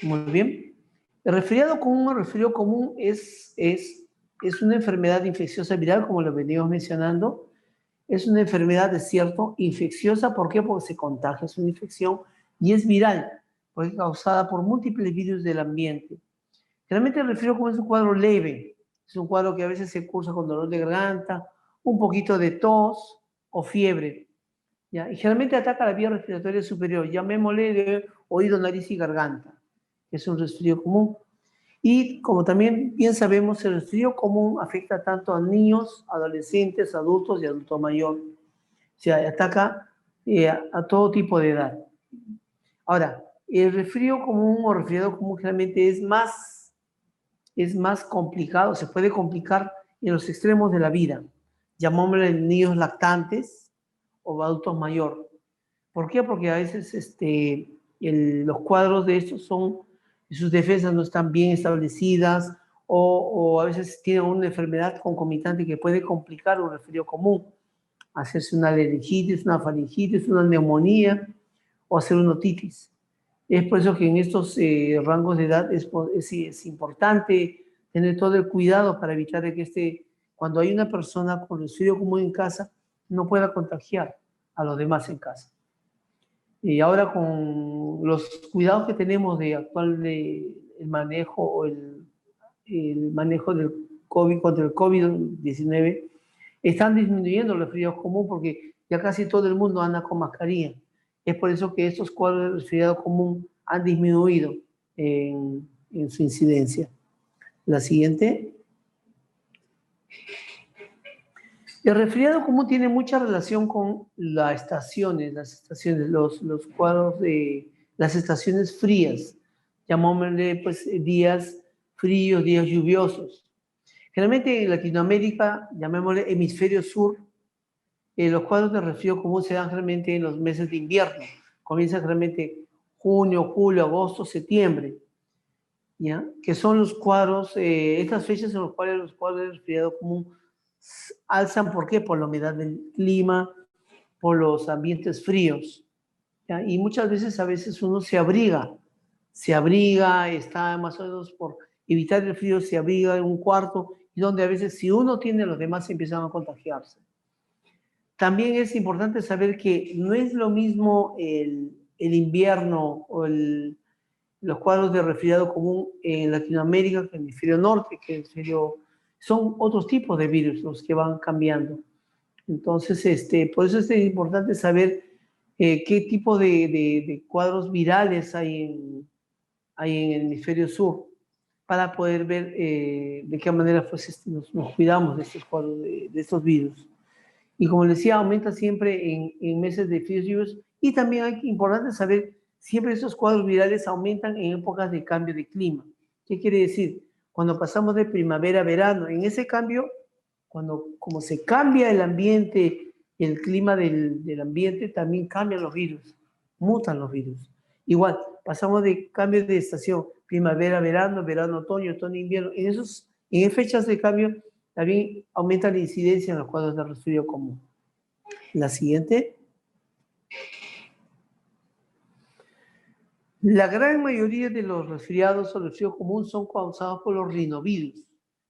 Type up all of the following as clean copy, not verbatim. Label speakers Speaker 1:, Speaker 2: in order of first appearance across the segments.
Speaker 1: Muy bien. El resfriado común o resfriado común es una enfermedad infecciosa viral, como lo venimos mencionando. Es una enfermedad, es cierto, infecciosa. ¿Por qué? Porque se contagia, es una infección y es viral, porque es causada por múltiples virus del ambiente. Generalmente el resfriado común es un cuadro leve, es un cuadro que a veces se cursa con dolor de garganta, un poquito de tos o fiebre, ¿ya? Y generalmente ataca la vía respiratoria superior, llamémosle de oído, nariz y garganta, que es un resfriado común. Y como también bien sabemos, el resfriado común afecta tanto a niños, adolescentes, adultos y adulto mayor. O sea, ataca a todo tipo de edad. Ahora, el resfriado común o resfriado común generalmente es más complicado, se puede complicar en los extremos de la vida. Llamémosle en niños lactantes o adultos mayores. ¿Por qué? Porque a veces los cuadros de estos sus defensas no están bien establecidas o a veces tienen una enfermedad concomitante que puede complicar un resfriado común. Hacerse una laringitis, una faringitis, una neumonía o hacer una otitis. Es por eso que en estos rangos de edad es importante tener todo el cuidado para evitar que cuando hay una persona con resfriado común en casa, no pueda contagiar a los demás en casa. Y ahora con los cuidados que tenemos el manejo el manejo del COVID contra el COVID-19, están disminuyendo los resfriados comunes porque ya casi todo el mundo anda con mascarilla. Es por eso que estos cuadros de resfriado común han disminuido en su incidencia. La siguiente. El resfriado común tiene mucha relación con las estaciones, los cuadros de las estaciones frías, llamémosle pues días fríos, días lluviosos. Generalmente en Latinoamérica, llamémosle hemisferio sur, los cuadros de resfriado común se dan generalmente en los meses de invierno. Comienza generalmente junio, julio, agosto, septiembre, ¿ya? Que son los cuadros, estas fechas en las cuales los cuadros de resfriado común alzan. ¿Por qué? Por la humedad del clima, por los ambientes fríos, ¿ya? Y muchas veces, uno se abriga, está más o menos por evitar el frío, se abriga en un cuarto, y donde a veces si uno tiene, los demás empiezan a contagiarse. También es importante saber que no es lo mismo el invierno o los cuadros de resfriado común en Latinoamérica que en el hemisferio norte, son otros tipos de virus los que van cambiando. Entonces, por eso es importante saber qué tipo de cuadros virales hay en el hemisferio sur para poder ver de qué manera pues, nos cuidamos de estos cuadros, de estos virus. Y como les decía, aumenta siempre en meses de fríos y también es importante saber, siempre esos cuadros virales aumentan en épocas de cambio de clima. ¿Qué quiere decir? Cuando pasamos de primavera a verano, en ese cambio, como se cambia el ambiente, el clima del ambiente, también cambian los virus, mutan los virus. Igual, pasamos de cambio de estación, primavera, verano, verano, otoño, otoño, invierno. En fechas de cambio también aumenta la incidencia en los cuadros de resfriado común. La siguiente. La gran mayoría de los resfriados o resfriado común son causados por los rinovirus.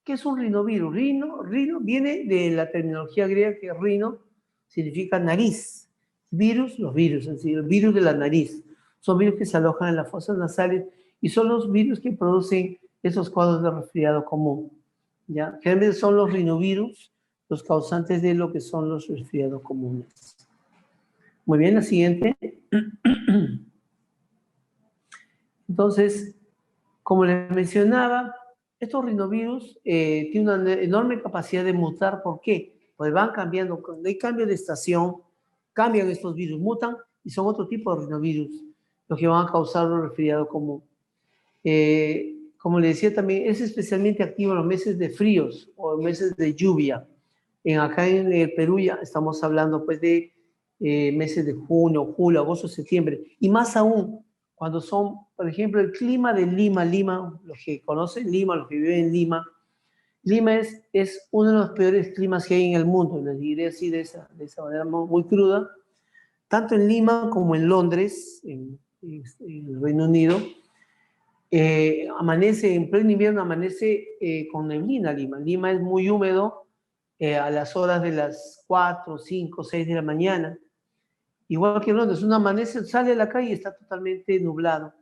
Speaker 1: ¿Qué es un rinovirus? Rino viene de la terminología griega que rino significa nariz. Virus, los virus, es decir, el virus de la nariz. Son virus que se alojan en las fosas nasales y son los virus que producen esos cuadros de resfriado común, ¿ya? Generalmente son los rinovirus los causantes de lo que son los resfriados comunes. Muy bien, la siguiente. Entonces, como les mencionaba, estos rinovirus tienen una enorme capacidad de mutar. ¿Por qué? Pues van cambiando. Cuando hay cambio de estación, cambian estos virus, mutan y son otro tipo de rinovirus los que van a causar un resfriado común. Como les decía también, es especialmente activo en los meses de fríos o en meses de lluvia. Acá en el Perú ya estamos hablando pues de meses de junio, julio, agosto, septiembre. Y más aún, cuando son, por ejemplo, el clima de Lima, los que conocen Lima, los que viven en Lima, Lima es uno de los peores climas que hay en el mundo, les diré así de esa manera muy cruda. Tanto en Lima como en Londres, en el Reino Unido, amanece, en pleno invierno amanece con neblina Lima. Lima es muy húmedo a las horas de las 4, 5, 6 de la mañana. Igual que en Londres, uno amanece, sale a la calle y está totalmente nublado.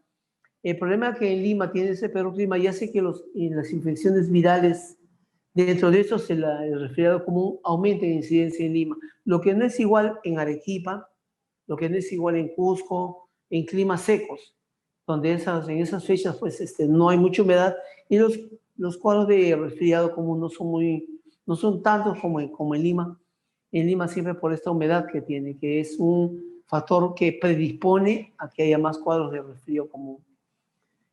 Speaker 1: El problema es que en Lima tiene ese peor clima y hace que las infecciones virales, dentro de eso el resfriado común, aumente en incidencia en Lima. Lo que no es igual en Arequipa, lo que no es igual en Cusco, en climas secos, donde en esas fechas pues, no hay mucha humedad y los cuadros de resfriado común no son tantos como en Lima. En Lima siempre por esta humedad que tiene, que es un factor que predispone a que haya más cuadros de resfriado común.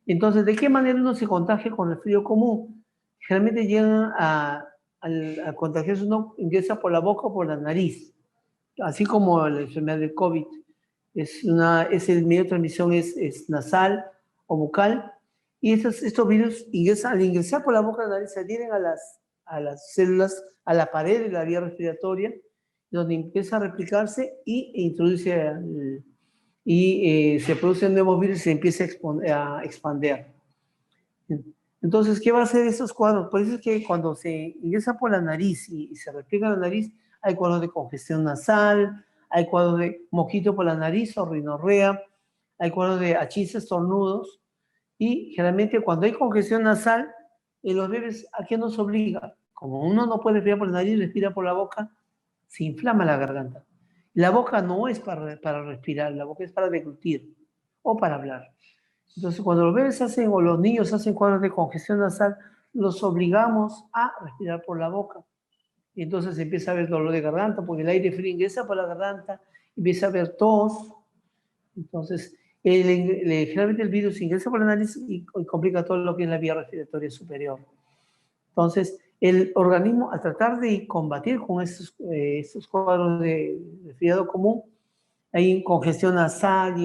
Speaker 1: Entonces, ¿de qué manera uno se contagia con resfriado común? Generalmente llegan a contagiarse, uno ingresa por la boca o por la nariz, así como la enfermedad del COVID. El medio de transmisión es nasal o bucal, y estos virus al ingresar por la boca o la nariz se adhieren a las células, a la pared de la vía respiratoria, donde empieza a replicarse se producen nuevos virus y se empieza a expandir. Entonces, ¿qué va a hacer estos cuadros? Por eso es que cuando se ingresa por la nariz y se repliega la nariz, hay cuadros de congestión nasal, hay cuadros de mosquito por la nariz o rinorrea, hay cuadros de achis, estornudos, y generalmente cuando hay congestión nasal, en los bebés, ¿a qué nos obliga? Como uno no puede respirar por la nariz, respira por la boca, se inflama la garganta. La boca no es para respirar, la boca es para deglutir o para hablar. Entonces, cuando los bebés o los niños hacen cuadros de congestión nasal, los obligamos a respirar por la boca. Y entonces empieza a haber dolor de garganta, porque el aire frío ingresa por la garganta, empieza a haber tos. Entonces, generalmente el virus ingresa por la nariz y complica todo lo que es la vía respiratoria superior. Entonces, el organismo, al tratar de combatir con estos cuadros de resfriado común, hay congestión nasal,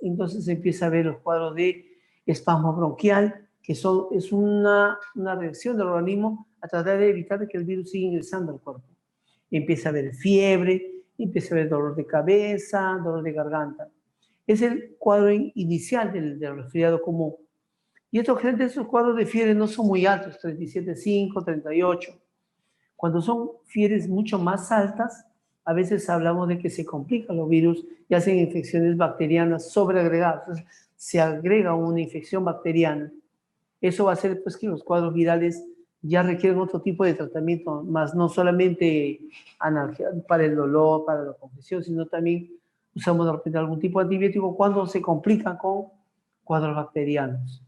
Speaker 1: entonces empieza a ver los cuadros de espasmo bronquial, que es una reacción del organismo a tratar de evitar que el virus siga ingresando al cuerpo. Empieza a haber fiebre, empieza a haber dolor de cabeza, dolor de garganta. Es el cuadro inicial del resfriado común. Y estos cuadros de fiebre no son muy altos, 37,5, 38. Cuando son fiebres mucho más altas, a veces hablamos de que se complican los virus y hacen infecciones bacterianas sobreagregadas. Entonces, se agrega una infección bacteriana. Eso va a hacer pues, que los cuadros virales ya requieren otro tipo de tratamiento, más no solamente para el dolor, para la congestión, sino también usamos de repente algún tipo de antibiótico cuando se complican con cuadros bacterianos.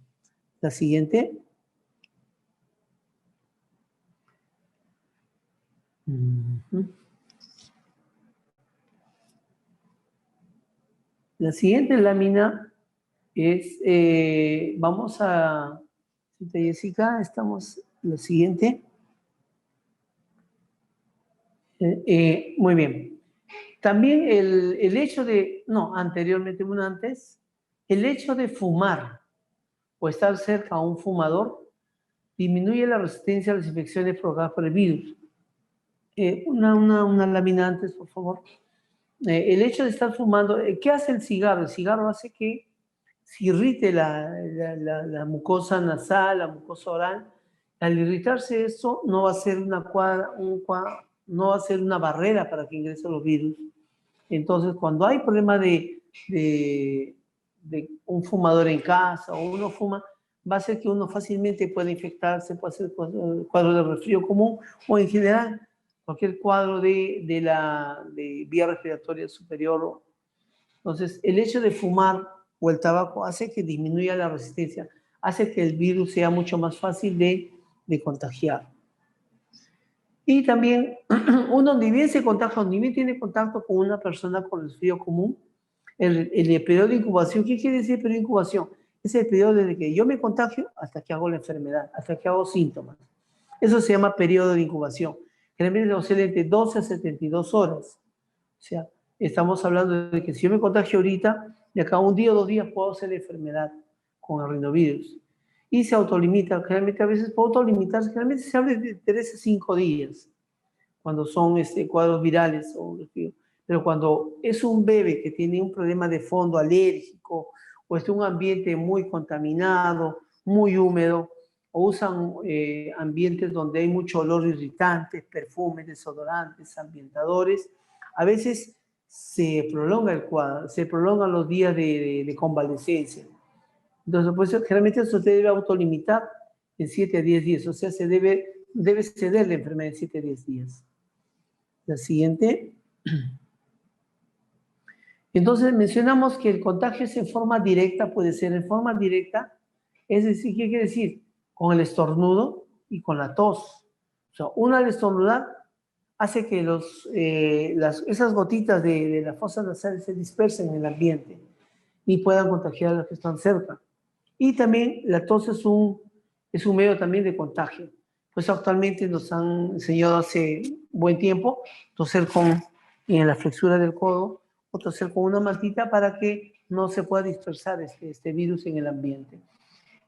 Speaker 1: La siguiente. La siguiente lámina es, vamos a, Jessica, estamos, la siguiente. Muy bien. También el hecho de, no, anteriormente, el hecho de fumar o estar cerca a un fumador disminuye la resistencia a las infecciones provocadas por el virus. Una lámina antes, por favor. El hecho de estar fumando, ¿qué hace el cigarro? El cigarro hace que se irrite la mucosa nasal, la mucosa oral. Al irritarse eso, no va a ser no va a ser una barrera para que ingresen los virus. Entonces, cuando hay problema de un fumador en casa o uno fuma, va a ser que uno fácilmente puede infectarse, puede hacer cuadro de resfrío común o en general cualquier cuadro de vía respiratoria superior. Entonces, el hecho de fumar o el tabaco hace que disminuya la resistencia, hace que el virus sea mucho más fácil de contagiar. Y también, uno ni bien se contagia, ni bien tiene contacto con una persona con resfrío común, el periodo de incubación, ¿qué quiere decir el periodo de incubación? Es el periodo desde que yo me contagio hasta que hago la enfermedad, hasta que hago síntomas. Eso se llama periodo de incubación. Generalmente oscila entre 12 a 72 horas. O sea, estamos hablando de que si yo me contagio ahorita, de acá a un día o 2 días puedo hacer la enfermedad con el rinovirus. Y se autolimita, generalmente a veces puede autolimitarse, generalmente se habla de 3 a 5 días, cuando son cuadros virales. Pero cuando es un bebé que tiene un problema de fondo alérgico, o está en un ambiente muy contaminado, muy húmedo, o usan ambientes donde hay mucho olor irritante, perfumes, desodorantes, ambientadores, a veces se prolonga el cuadro, se prolongan los días de convalecencia. Entonces, pues, generalmente eso se debe autolimitar en 7 a 10 días, o sea, debe ceder la enfermedad en 7 a 10 días. La siguiente. Entonces, mencionamos que el contagio es en forma directa, puede ser en forma directa, es decir, ¿qué quiere decir? Con el estornudo y con la tos. O sea, una al estornudar hace que esas gotitas de la fosa nasal se dispersen en el ambiente y puedan contagiar a los que están cerca. Y también la tos es un medio también de contagio. Pues actualmente nos han enseñado hace buen tiempo toser en la flexura del codo o toser con una mantita para que no se pueda dispersar este virus en el ambiente.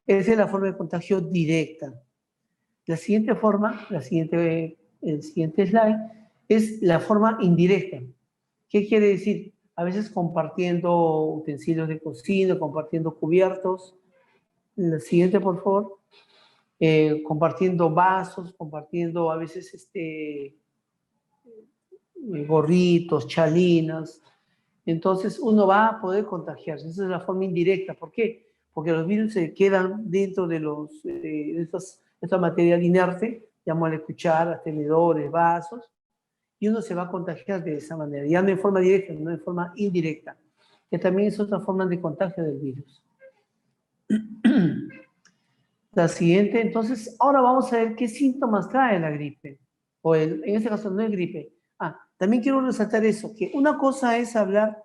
Speaker 1: Esa es la forma de contagio directa. La siguiente forma, el siguiente slide, es la forma indirecta. ¿Qué quiere decir? A veces compartiendo utensilios de cocina, compartiendo cubiertos. La siguiente, por favor. Compartiendo vasos, compartiendo a veces gorritos, chalinas. Entonces uno va a poder contagiarse. Esa es la forma indirecta. ¿Por qué? Porque los virus se quedan dentro de esta material inerte, llamémosle cucharas, tenedores, vasos, y uno se va a contagiar de esa manera. Ya no en forma directa, no en forma indirecta, que también es otra forma de contagio del virus. La siguiente, entonces, ahora vamos a ver qué síntomas trae la gripe. En este caso no es gripe. También quiero resaltar eso, que una cosa es hablar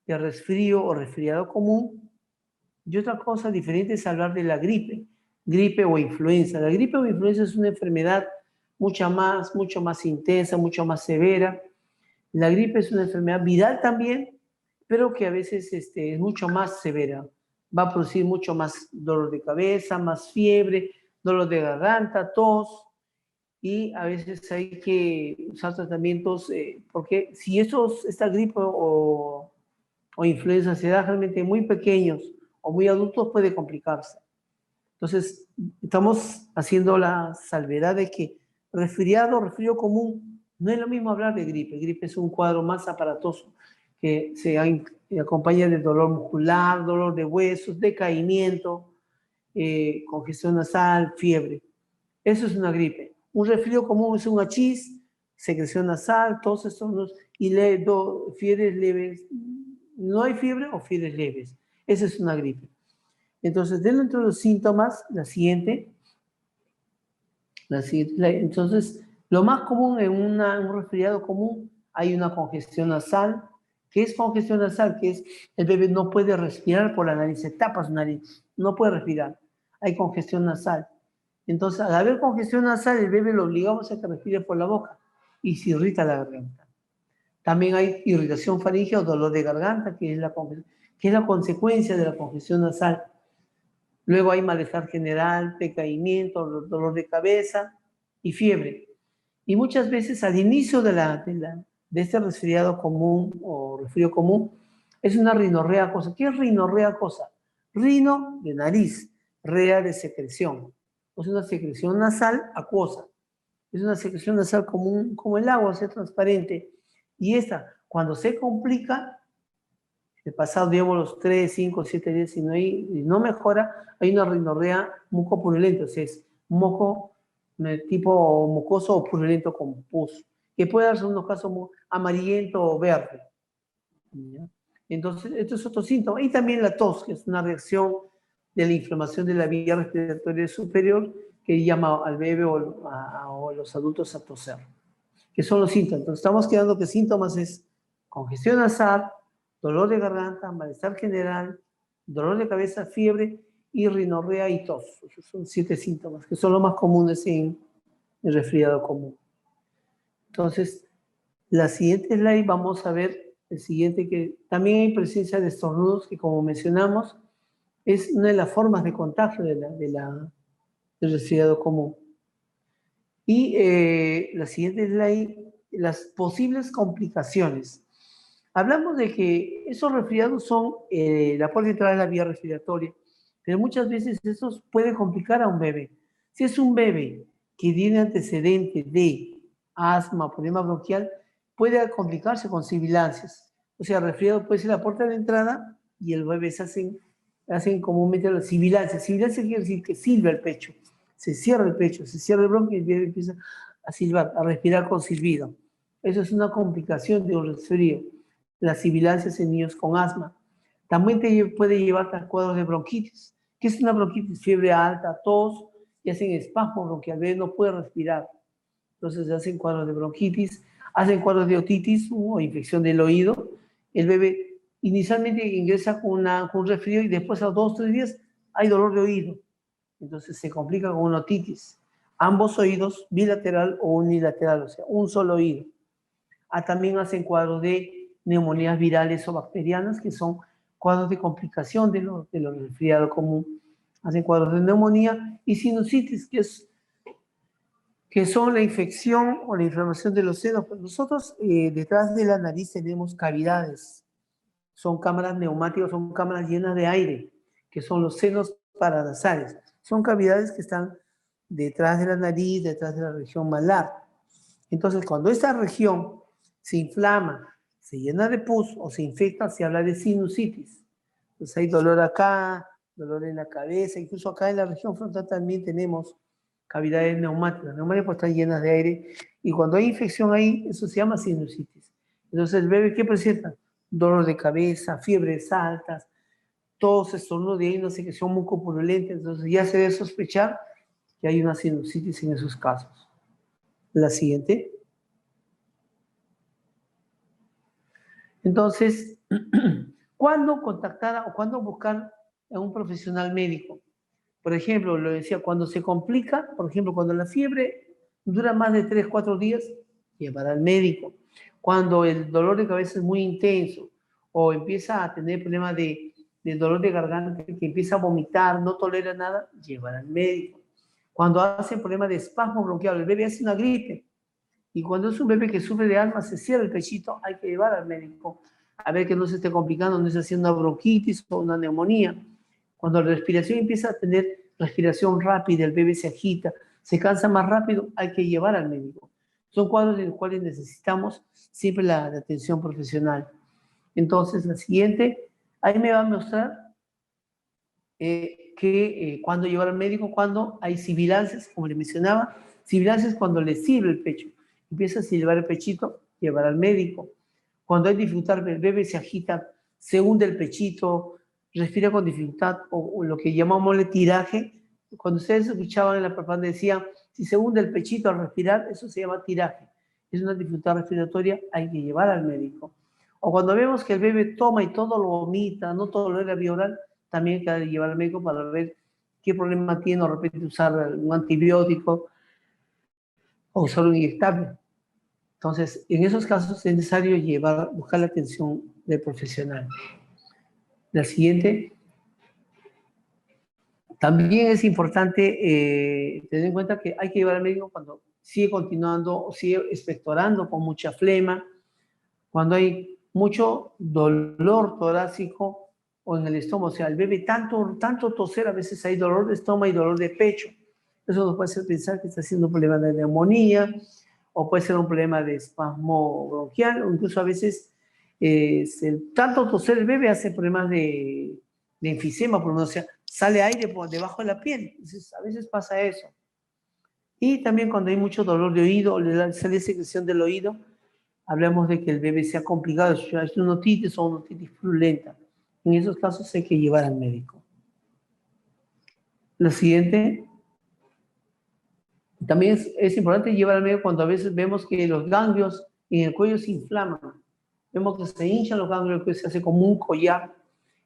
Speaker 1: de resfrío o resfriado común y otra cosa diferente es hablar de la gripe o influenza. La gripe o influenza es una enfermedad mucho más intensa, mucho más severa. La gripe es una enfermedad viral también, pero que a veces es mucho más severa. Va a producir mucho más dolor de cabeza, más fiebre, dolor de garganta, tos, y a veces hay que usar tratamientos, porque si esta gripe o influenza se da realmente muy pequeños o muy adultos, puede complicarse. Entonces, estamos haciendo la salvedad de que resfrío común, no es lo mismo hablar de gripe. Gripe es un cuadro más aparatoso que se acompaña de dolor muscular, dolor de huesos, decaimiento, congestión nasal, fiebre. Eso es una gripe. Un resfrío común es un achís, secreción nasal, tos, estornudos y fiebres leves. No hay fiebre o fiebres leves. Esa es una gripe. Entonces, dentro de los síntomas, la siguiente, entonces, lo más común en un resfriado común, hay una congestión nasal. ¿Qué es congestión nasal? Que es el bebé no puede respirar por la nariz, se tapa su nariz, no puede respirar. Hay congestión nasal. Entonces, al haber congestión nasal, el bebé lo obligamos a que respire por la boca y se irrita la garganta. También hay irritación faríngea o dolor de garganta, que es la consecuencia de la congestión nasal. Luego hay malestar general, decaimiento, dolor de cabeza y fiebre. Y muchas veces al inicio de este resfriado común o resfrío común, es una rinorrea cosa. ¿Qué es rinorrea cosa? Rino de nariz, rea de secreción. Es una secreción nasal acuosa. Es una secreción nasal común, como el agua, es transparente. Y esta, cuando se complica, el pasado, digamos, los 3, 5, 7 días, y no mejora, hay una rinorrea mucopurulenta, o sea, es moco tipo mucoso o purulento con pus, que puede darse en unos casos amarillento o verde. ¿Ya? Entonces, esto es otro síntoma. Y también la tos, que es una reacción de la inflamación de la vía respiratoria superior que llama al bebé o a los adultos a toser, que son los síntomas. Entonces, estamos quedando que síntomas es congestión nasal, dolor de garganta, malestar general, dolor de cabeza, fiebre y rinorrea y tos. Esos son 7 síntomas que son los más comunes en el resfriado común. Entonces, la siguiente slide vamos a ver el siguiente, que también hay presencia de estornudos, que como mencionamos, es una de las formas de contagio del resfriado común. Y la siguiente slide, las posibles complicaciones. Hablamos de que esos resfriados son la puerta de entrada de la vía respiratoria, pero muchas veces eso puede complicar a un bebé. Si es un bebé que tiene antecedentes de asma, problema bronquial, puede complicarse con sibilancias. O sea, resfriado puede ser la puerta de entrada y el bebé hacen comúnmente las sibilancias. Sibilancias quiere decir que silba el pecho, se cierra el pecho, se cierra el bronquio y el bebé empieza a silbar, a respirar con silbido. Eso es una complicación de un resfrío, las sibilancias en niños con asma. También puede llevar a cuadros de bronquitis. ¿Qué es una bronquitis? Fiebre alta, tos, y hacen espasmo bronquial, el bebé no puede respirar. Entonces hacen cuadros de bronquitis, hacen cuadros de otitis o infección del oído. El bebé inicialmente ingresa con un resfrío y después a 2 o 3 días hay dolor de oído. Entonces se complica con una otitis. Ambos oídos, bilateral o unilateral, o sea, un solo oído. También hacen cuadros de neumonías virales o bacterianas, que son cuadros de complicación de lo resfriado común. Hacen cuadros de neumonía y sinusitis, que son la infección o la inflamación de los senos. Pues nosotros detrás de la nariz tenemos cavidades. Son cámaras neumáticas, son cámaras llenas de aire, que son los senos paranasales. Son cavidades que están detrás de la nariz, detrás de la región malar. Entonces, cuando esta región se inflama, se llena de pus o se infecta, se habla de sinusitis. Entonces hay dolor acá, dolor en la cabeza, incluso acá en la región frontal también tenemos cavidades neumáticas. Las neumáticas pues, están llenas de aire y cuando hay infección ahí, eso se llama sinusitis. Entonces el bebé, ¿qué presenta? Dolor de cabeza, fiebres altas, tos, estornudo de ahí, no sé, que son mucopurulentas. Entonces ya se debe sospechar que hay una sinusitis en esos casos. La siguiente. Entonces, ¿cuándo contactar o cuándo buscar a un profesional médico? Por ejemplo, lo decía, cuando se complica, por ejemplo, cuando la fiebre dura más de 3, 4 días, llevar al médico. Cuando el dolor de cabeza es muy intenso o empieza a tener problemas de dolor de garganta, que empieza a vomitar, no tolera nada, llevar al médico. Cuando hace problemas de espasmo bronquial, el bebé hace una gripe, y cuando es un bebé que sufre de asma, se cierra el pechito, hay que llevar al médico a ver que no se esté complicando, no esté haciendo una bronquitis o una neumonía. Cuando la respiración empieza a tener respiración rápida, el bebé se agita, se cansa más rápido, hay que llevar al médico. Son cuadros en los cuales necesitamos siempre la atención profesional. Entonces, la siguiente, ahí me va a mostrar cuando llevar al médico, cuando hay sibilancias, como le mencionaba, sibilancias cuando le sirve el pecho. Empieza a silbar el pechito, llevar al médico. Cuando hay dificultad, el bebé se agita, se hunde el pechito, respira con dificultad, o lo que llamamos el tiraje. Cuando ustedes escuchaban en la propaganda decía, si se hunde el pechito al respirar, eso se llama tiraje. Es una dificultad respiratoria, hay que llevar al médico. O cuando vemos que el bebé toma y todo lo vomita, no tolera vía oral, también hay que llevar al médico para ver qué problema tiene, o de repente usar un antibiótico o usar un inyectable. Entonces, en esos casos es necesario buscar la atención del profesional. La siguiente. También es importante tener en cuenta que hay que llevar al médico cuando sigue continuando o sigue expectorando con mucha flema, cuando hay mucho dolor torácico o en el estómago. O sea, el bebé tanto toser, a veces hay dolor de estómago y dolor de pecho. Eso nos puede hacer pensar que está haciendo un problema de neumonía, o puede ser un problema de espasmo bronquial, o incluso a veces tanto toser el bebé hace problemas de enfisema, o sea, sale aire por debajo de la piel. Entonces, a veces pasa eso. Y también cuando hay mucho dolor de oído, o le sale secreción del oído, hablamos de que el bebé se ha complicado, es una otitis o una otitis purulenta. En esos casos hay que llevar al médico. La siguiente. También es importante llevar al médico cuando a veces vemos que los ganglios en el cuello se inflaman. Vemos que se hinchan los ganglios, que se hace como un collar.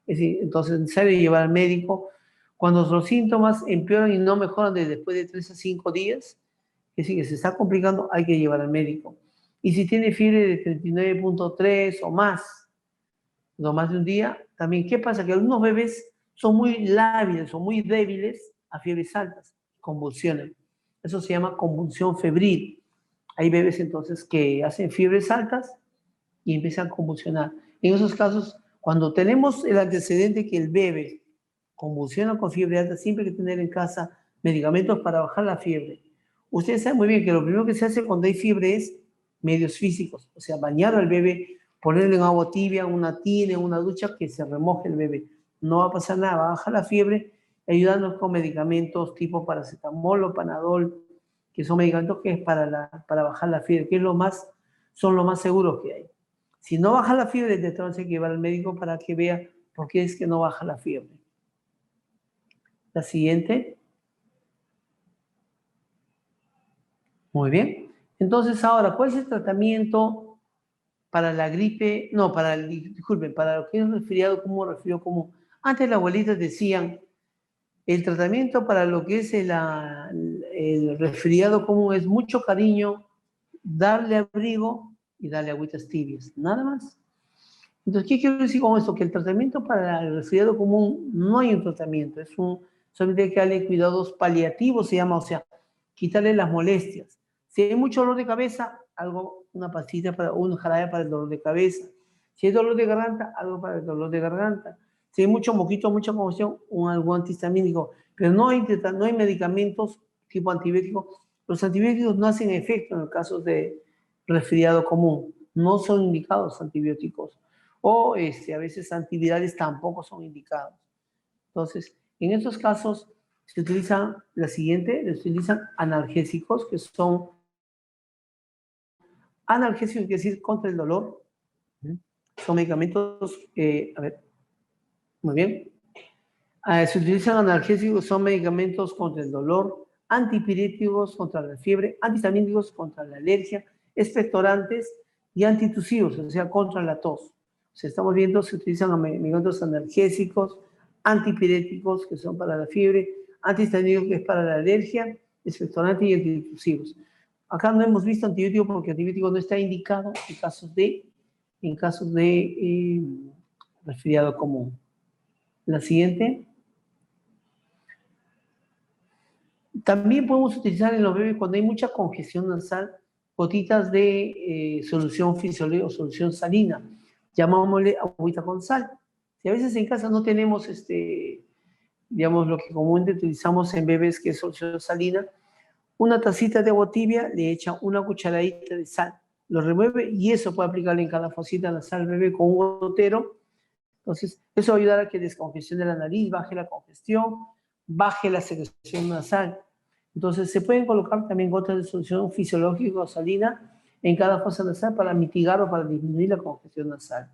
Speaker 1: Es decir, entonces es necesario llevar al médico. Cuando los síntomas empeoran y no mejoran después de 3 a 5 días, es decir, que se está complicando, hay que llevar al médico. Y si tiene fiebre de 39.3 o más, no más de un día, también, ¿qué pasa? Que algunos bebés son muy lábiles o muy débiles a fiebres altas, convulsionan. Eso se llama convulsión febril. Hay bebés entonces que hacen fiebres altas y empiezan a convulsionar. En esos casos, cuando tenemos el antecedente que el bebé convulsiona con fiebre alta, siempre hay que tener en casa medicamentos para bajar la fiebre. Ustedes saben muy bien que lo primero que se hace cuando hay fiebre es medios físicos, o sea, bañar al bebé, ponerle en agua tibia, una tina, una ducha, que se remoje el bebé. No va a pasar nada, va a bajar la fiebre, ayudándonos con medicamentos tipo paracetamol o panadol, que son medicamentos que es para bajar la fiebre, que es son los más seguros que hay. Si no baja la fiebre, entonces hay que llevar al médico para que vea por qué es que no baja la fiebre. La siguiente. Muy bien. Entonces, ahora, ¿cuál es el tratamiento para la gripe? No, disculpen, para lo que es resfriado común. Antes las abuelitas decían, el tratamiento para lo que es el resfriado común es mucho cariño, darle abrigo y darle agüitas tibias, nada más. Entonces, ¿qué quiero decir con esto? Que el tratamiento para el resfriado común no hay un tratamiento, solamente hay que darle cuidados paliativos, se llama, o sea, quitarle las molestias. Si hay mucho dolor de cabeza, una pastilla un jarabe para el dolor de cabeza. Si hay dolor de garganta, algo para el dolor de garganta. Si hay mucho moquito, mucha congestión, algo antihistamínico. Pero no hay medicamentos tipo antibióticos. Los antibióticos no hacen efecto en el caso de resfriado común. No son indicados antibióticos. O a veces antivirales tampoco son indicados. Entonces, en estos casos se utiliza se utilizan analgésicos, que son analgésicos, quiere decir contra el dolor. Son medicamentos, muy bien. Se utilizan analgésicos, son medicamentos contra el dolor, antipiréticos contra la fiebre, antihistamínicos contra la alergia, expectorantes y antitusivos, o sea, contra la tos. O sea, estamos viendo, se utilizan medicamentos analgésicos, antipiréticos, que son para la fiebre, antihistamínicos, que es para la alergia, expectorantes y antitusivos. Acá no hemos visto antibiótico porque antibiótico no está indicado en casos de resfriado común. La siguiente. También podemos utilizar en los bebés cuando hay mucha congestión nasal, gotitas de solución fisiológica o solución salina. Llamámosle agüita con sal. Si a veces en casa no tenemos, digamos, lo que comúnmente utilizamos en bebés, que es solución salina, una tacita de agua tibia, le echa una cucharadita de sal, lo remueve y eso puede aplicarle en cada fosita nasal al bebé con un gotero. Entonces, eso va a ayudar a que descongestione la nariz, baje la congestión, baje la secreción nasal. Entonces, se pueden colocar también gotas de solución fisiológica o salina en cada fosa nasal para mitigar o para disminuir la congestión nasal.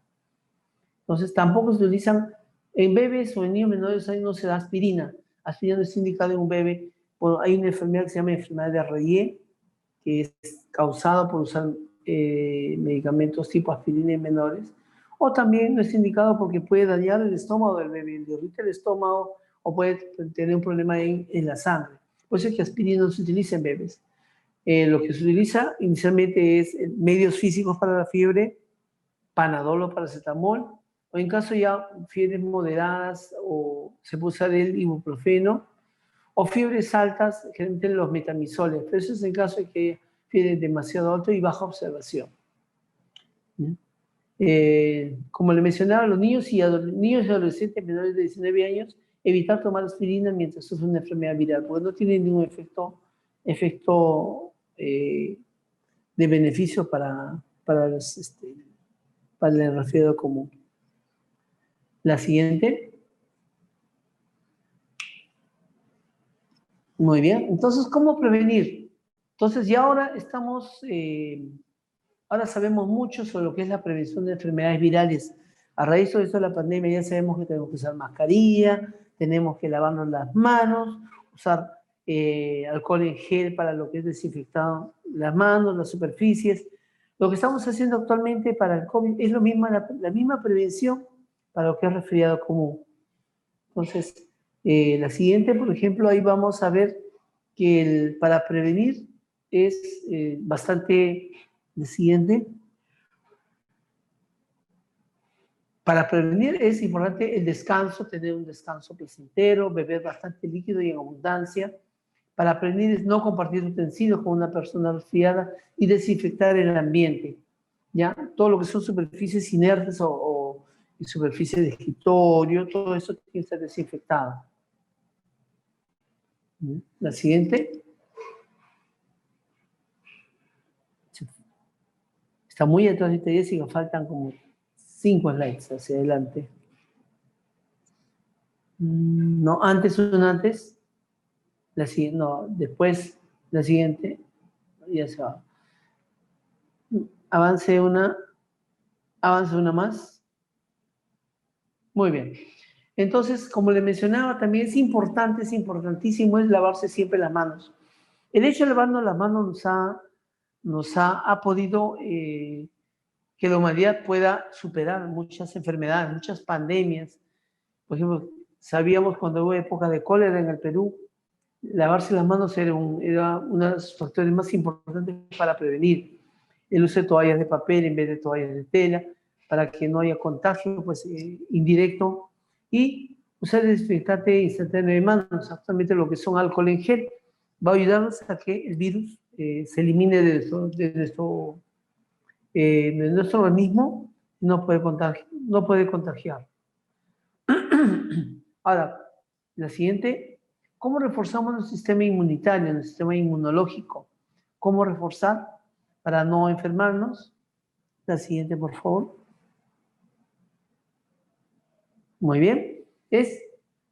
Speaker 1: Entonces, tampoco se utilizan en bebés o en niños menores, ahí no se da aspirina. Aspirina no es indicada en un bebé. Bueno, hay una enfermedad que se llama enfermedad de Reye, que es causada por usar medicamentos tipo aspirina en menores. O también no es indicado porque puede dañar el estómago del bebé, le irrita el estómago o puede tener un problema en la sangre. Por eso es que aspirina no se utiliza en bebés. Lo que se utiliza inicialmente es medios físicos para la fiebre, panadol o paracetamol, o en caso ya fiebres moderadas o se puede usar el ibuprofeno, o fiebres altas, generalmente los metamisoles, pero eso es en caso de que fiebre demasiado alto y baja observación. Como le mencionaba, los niños y adolescentes menores de 19 años, evitar tomar aspirina mientras sufren una enfermedad viral, porque no tiene ningún efecto de beneficio para el resfriado común. La siguiente. Muy bien. Entonces, ¿cómo prevenir? Entonces, ya ahora ahora sabemos mucho sobre lo que es la prevención de enfermedades virales. A raíz de esto de la pandemia ya sabemos que tenemos que usar mascarilla, tenemos que lavarnos las manos, usar alcohol en gel para lo que es desinfectar las manos, las superficies. Lo que estamos haciendo actualmente para el COVID es la misma prevención para lo que es resfriado común. Entonces, la siguiente, por ejemplo, ahí vamos a ver que para prevenir es bastante... La siguiente. Para prevenir es importante el descanso, tener un descanso placentero, beber bastante líquido y en abundancia. Para prevenir es no compartir utensilios con una persona resfriada y desinfectar el ambiente. ¿Ya? Todo lo que son superficies inertes o y superficie de escritorio, todo eso tiene que estar desinfectado. La siguiente. Está muy atrás de Jessica, faltan como 5 slides hacia adelante. No, antes, una antes. La siguiente, no, después, la siguiente. Ya se va. Avance una más. Muy bien. Entonces, como le mencionaba, también es importante, es importantísimo, es lavarse siempre las manos. El hecho de lavarnos las manos ha podido que la humanidad pueda superar muchas enfermedades, muchas pandemias. Por ejemplo, sabíamos cuando hubo época de cólera en el Perú, lavarse las manos era uno de los factores más importantes para prevenir el uso de toallas de papel en vez de toallas de tela, para que no haya contagio pues, indirecto, y usar el desinfectante instantáneo de manos, actualmente lo que son alcohol en gel, va a ayudarnos a que el virus se elimine de nuestro organismo y no puede contagiar. Ahora, la siguiente, ¿cómo reforzamos nuestro sistema inmunitario, nuestro sistema inmunológico? ¿Cómo reforzar para no enfermarnos? La siguiente, por favor. Muy bien. Es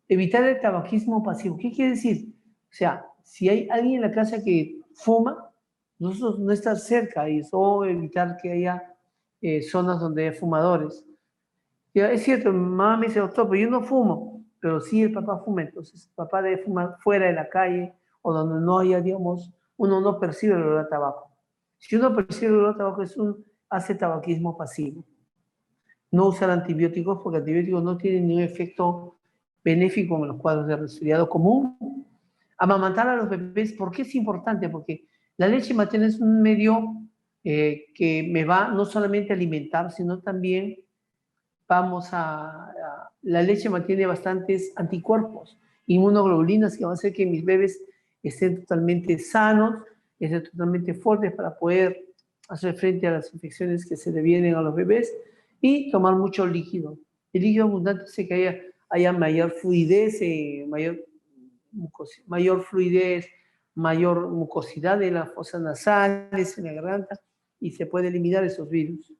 Speaker 1: evitar el tabaquismo pasivo. ¿Qué quiere decir? O sea, si hay alguien en la casa que fuma, nosotros no estar cerca y o evitar que haya zonas donde hay fumadores. Ya, es cierto, mi mamá me dice, doctor, pero yo no fumo, pero sí el papá fuma, entonces el papá debe fumar fuera de la calle o donde no haya, digamos, uno no percibe el olor a tabaco. Si uno percibe el olor a tabaco, hace tabaquismo pasivo. No usar antibióticos porque antibióticos no tienen ningún efecto benéfico en los cuadros de resfriado común. Amamantar a los bebés, ¿por qué es importante? Porque la leche materna es un medio que me va no solamente a alimentar, sino también la leche mantiene bastantes anticuerpos, inmunoglobulinas que van a hacer que mis bebés estén totalmente sanos, estén totalmente fuertes para poder hacer frente a las infecciones que se le vienen a los bebés y tomar mucho líquido. El líquido abundante hace que haya mayor fluidez, mayor mucosidad en las fosas nasales, en la garganta, y se puede eliminar esos virus.